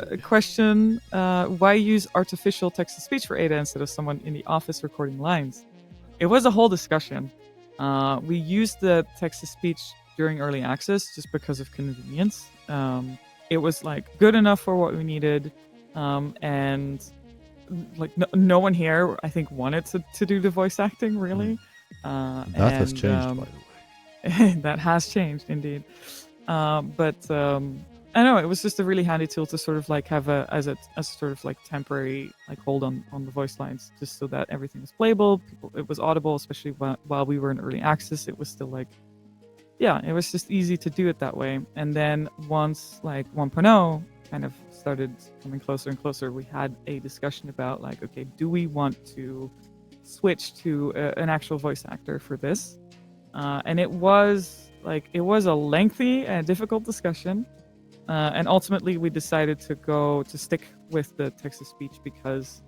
a question. Why use artificial text-to-speech for Ada instead of someone in the office recording lines? It was a whole discussion. We used the text-to-speech during early access just because of convenience. It was like good enough for what we needed, and like no one here I think wanted to do the voice acting really. That has changed, by the way. That has changed indeed. But I know it was just a really handy tool to sort of like have as a sort of like temporary like hold on the voice lines, just so that everything was playable. It was audible, especially while we were in early access. It was still like, yeah, it was just easy to do it that way. And then once like 1.0 kind of started coming closer and closer, we had a discussion about like, okay, do we want to switch to an actual voice actor for this? And it was a lengthy and difficult discussion. And ultimately we decided to stick with the text-to-speech because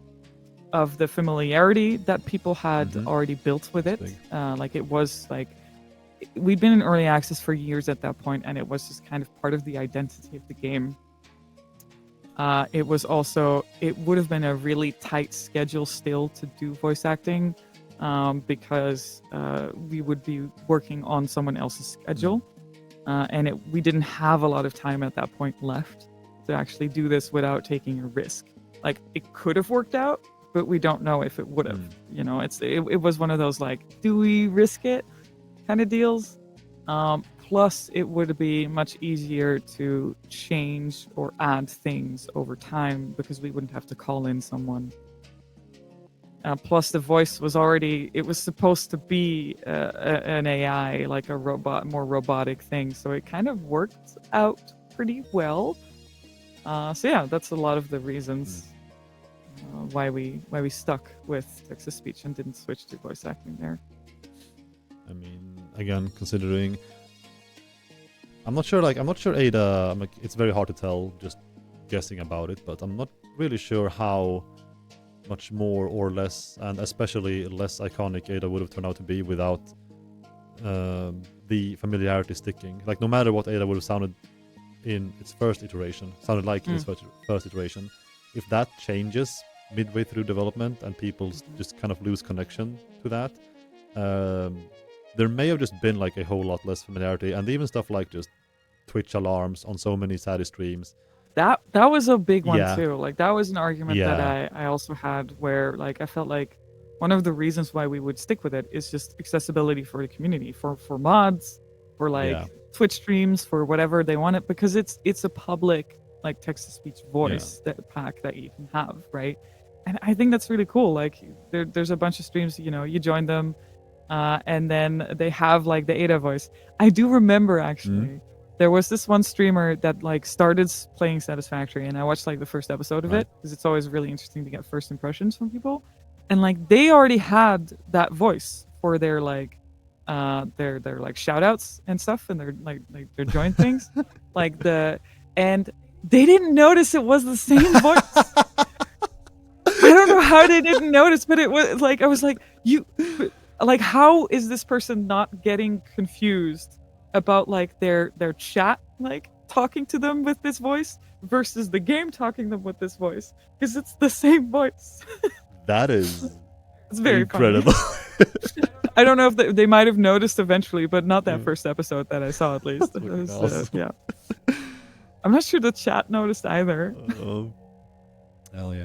of the familiarity that people had already built with it. Like it was like, we'd been in early access for years at that point, and it was just kind of part of the identity of the game. It would have been a really tight schedule still to do voice acting, because we would be working on someone else's schedule. And we didn't have a lot of time at that point left to actually do this without taking a risk. Like it could have worked out, but we don't know if it would have. You know, it was one of those like, do we risk it kind of deals. Plus, it would be much easier to change or add things over time because we wouldn't have to call in someone. Plus, the voice was supposed to be an AI, like a robot, more robotic thing. So it kind of worked out pretty well. So yeah, that's a lot of the reasons why we stuck with text-to-speech and didn't switch to voice acting there. I mean, again, considering, I'm not sure Ada, it's very hard to tell just guessing about it, but I'm not really sure how much more or less, and especially less iconic Ada would have turned out to be without the familiarity sticking. Like, no matter what Ada would have sounded in its first iteration, sounded like in its first iteration, if that changes midway through development and people just kind of lose connection to that, there may have just been like a whole lot less familiarity, and even stuff like just Twitch alarms on so many Sadie streams. That was a big one too. Like that was an argument that I also had, where like I felt like one of the reasons why we would stick with it is just accessibility for the community, for mods, for like Twitch streams, for whatever they want it, because it's a public like text-to-speech voice pack that you can have, right? And I think that's really cool. Like there's a bunch of streams, you know, you join them, and then they have like the Ada voice. I do remember actually. There was this one streamer that like started playing Satisfactory, and I watched like the first episode of it because it's always really interesting to get first impressions from people. And like they already had that voice for their like their like shout outs and stuff, and their join things. And they didn't notice it was the same voice. I don't know how they didn't notice, but it was like, I was like, how is this person not getting confused about like their chat like talking to them with this voice versus the game talking them with this voice, because it's the same voice. That is it's very incredible. I don't know if they might have noticed eventually, but not that first episode that I saw, at least. It was, awesome. I'm not sure the chat noticed either. Hell yeah.